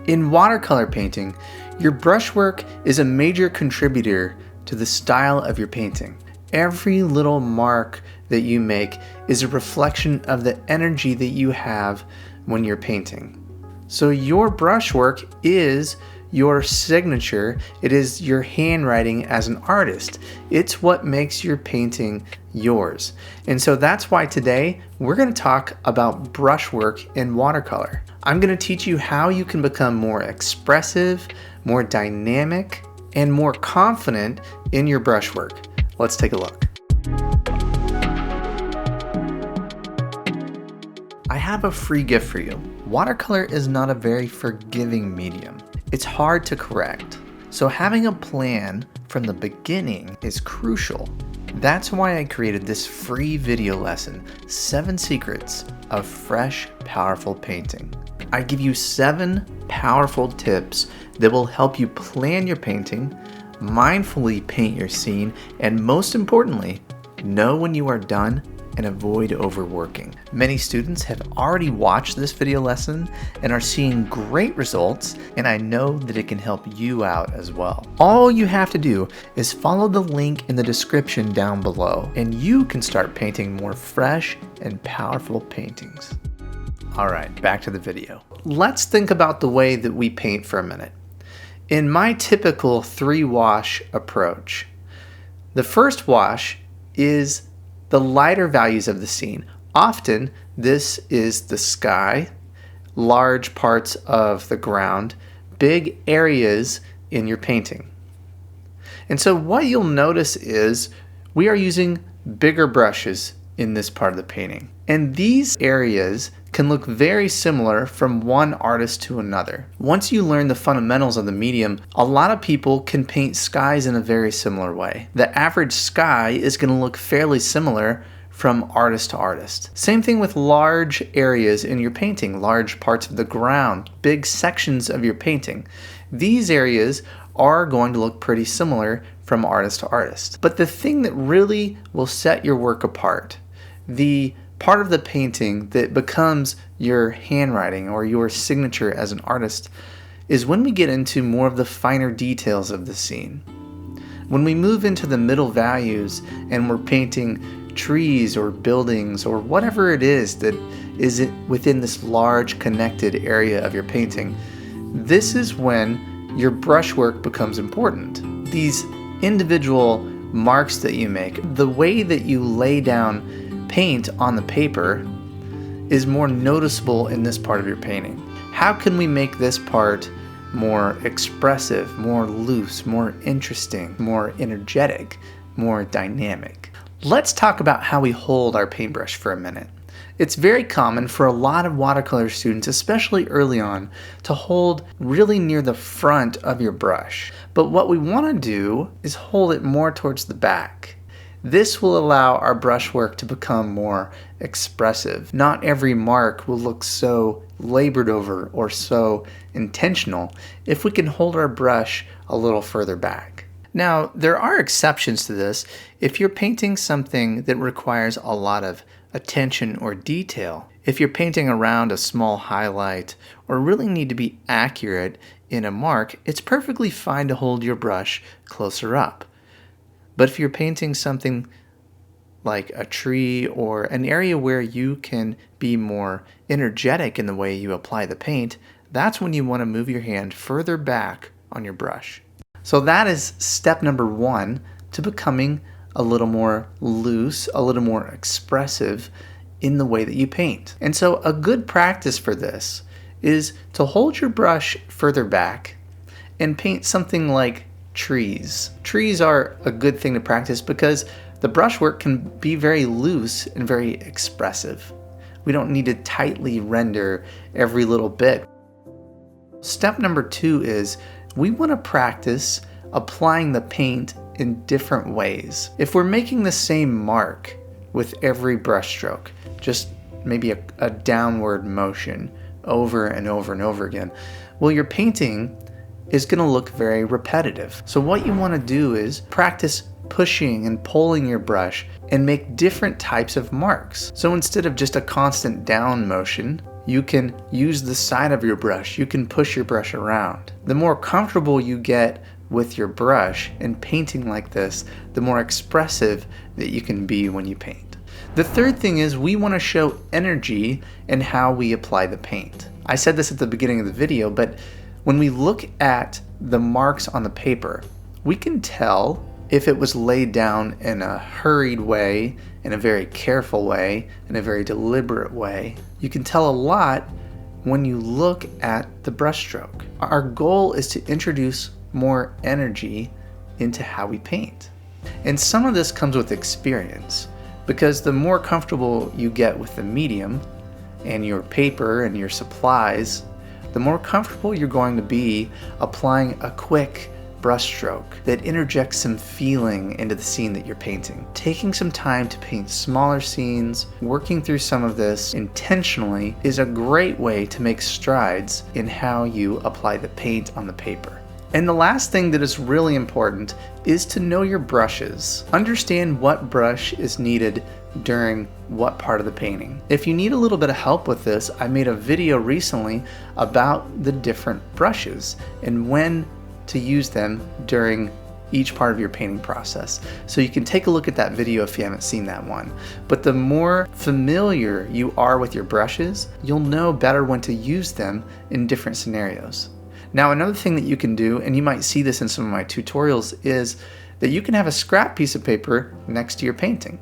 In watercolor painting, your brushwork is a major contributor to the style of your painting. Every little mark that you make is a reflection of the energy that you have when you're painting. So your brushwork is your signature. It is your handwriting as an artist. It's what makes your painting yours. And so that's why today we're going to talk about brushwork in watercolor. I'm going to teach you how you can become more expressive, more dynamic, and more confident in your brushwork. Let's take a look. I have a free gift for you. Watercolor is not a very forgiving medium. It's hard to correct. So having a plan from the beginning is crucial. That's why I created this free video lesson, 7 Secrets of Fresh, Powerful Painting. I give you 7 powerful tips that will help you plan your painting, mindfully paint your scene, and most importantly, know when you are done and avoid overworking. Many students have already watched this video lesson and are seeing great results, and I know that it can help you out as well. All you have to do is follow the link in the description down below, and you can start painting more fresh and powerful paintings. All right, back to the video. Let's think about the way that we paint for a minute. In my typical 3-wash approach, the first wash is the lighter values of the scene. Often this is the sky, large parts of the ground, big areas in your painting. And so what you'll notice is we are using bigger brushes in this part of the painting. And these areas can look very similar from one artist to another. Once you learn the fundamentals of the medium, a lot of people can paint skies in a very similar way. The average sky is going to look fairly similar from artist to artist. Same thing with large areas in your painting, large parts of the ground, big sections of your painting. These areas are going to look pretty similar from artist to artist. But the thing that really will set your work apart, the part of the painting that becomes your handwriting or your signature as an artist, is when we get into more of the finer details of the scene. When we move into the middle values and we're painting trees or buildings or whatever it is that is within this large connected area of your painting, this is when your brushwork becomes important. These individual marks that you make, the way that you lay down paint on the paper is more noticeable in this part of your painting. How can we make this part more expressive, more loose, more interesting, more energetic, more dynamic? Let's talk about how we hold our paintbrush for a minute. It's very common for a lot of watercolor students, especially early on, to hold really near the front of your brush. But what we want to do is hold it more towards the back. This will allow our brushwork to become more expressive. Not every mark will look so labored over or so intentional if we can hold our brush a little further back. Now, there are exceptions to this. If you're painting something that requires a lot of attention or detail, if you're painting around a small highlight or really need to be accurate in a mark, it's perfectly fine to hold your brush closer up. But if you're painting something like a tree or an area where you can be more energetic in the way you apply the paint, that's when you want to move your hand further back on your brush. So that is step number 1 to becoming a little more loose, a little more expressive in the way that you paint. And so a good practice for this is to hold your brush further back and paint something like trees. Trees are a good thing to practice because the brushwork can be very loose and very expressive. We don't need to tightly render every little bit. Step number 2 is we want to practice applying the paint in different ways. If we're making the same mark with every brush stroke, just maybe a downward motion over and over and over again, well, your painting is going to look very repetitive. So what you want to do is practice pushing and pulling your brush and make different types of marks. So instead of just a constant down motion, You can use the side of your brush. You can push your brush around. The more comfortable you get with your brush and painting like this, the more expressive that you can be when you paint. The third thing is we want to show energy in how we apply the paint. I said this at the beginning of the video, but when we look at the marks on the paper, we can tell if it was laid down in a hurried way, in a very careful way, in a very deliberate way. You can tell a lot when you look at the brushstroke. Our goal is to introduce more energy into how we paint. And some of this comes with experience, because the more comfortable you get with the medium and your paper and your supplies, the more comfortable you're going to be applying a quick brushstroke that interjects some feeling into the scene that you're painting. Taking some time to paint smaller scenes, working through some of this intentionally, is a great way to make strides in how you apply the paint on the paper. And the last thing that is really important is to know your brushes. Understand what brush is needed during what part of the painting. If you need a little bit of help with this, I made a video recently about the different brushes and when to use them during each part of your painting process. So you can take a look at that video if you haven't seen that one. But the more familiar you are with your brushes, you'll know better when to use them in different scenarios. Now, another thing that you can do, and you might see this in some of my tutorials, is that you can have a scrap piece of paper next to your painting.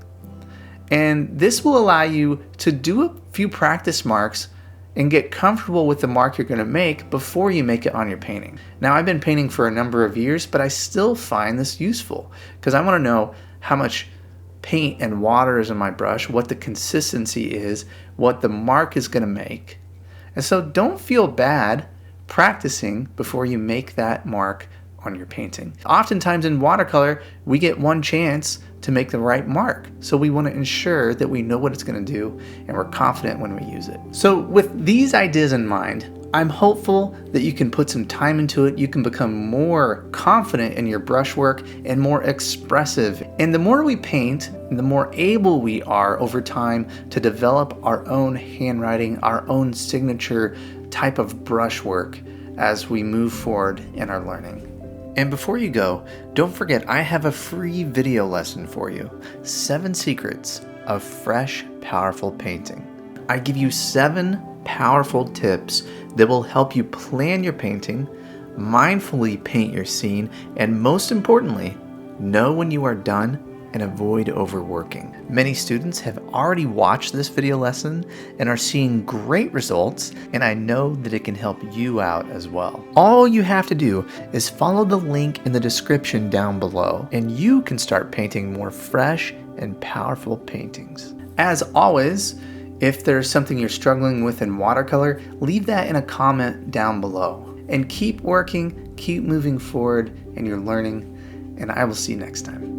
And this will allow you to do a few practice marks and get comfortable with the mark you're going to make before you make it on your painting. Now, I've been painting for a number of years, but I still find this useful because I want to know how much paint and water is in my brush, what the consistency is, what the mark is going to make. And so don't feel bad practicing before you make that mark on your painting. Oftentimes in watercolor, we get one chance to make the right mark. So we want to ensure that we know what it's going to do and we're confident when we use it. So with these ideas in mind, I'm hopeful that you can put some time into it. You can become more confident in your brushwork and more expressive. And the more we paint, the more able we are over time to develop our own handwriting, our own signature type of brushwork as we move forward in our learning. And before you go, don't forget I have a free video lesson for you. 7 secrets of fresh, powerful painting. I give you 7 powerful tips that will help you plan your painting, mindfully paint your scene, and most importantly, know when you are done and avoid overworking. Many students have already watched this video lesson and are seeing great results, and I know that it can help you out as well. All you have to do is follow the link in the description down below, and you can start painting more fresh and powerful paintings. As always, if there's something you're struggling with in watercolor, leave that in a comment down below. And keep working, keep moving forward in your learning, and I will see you next time.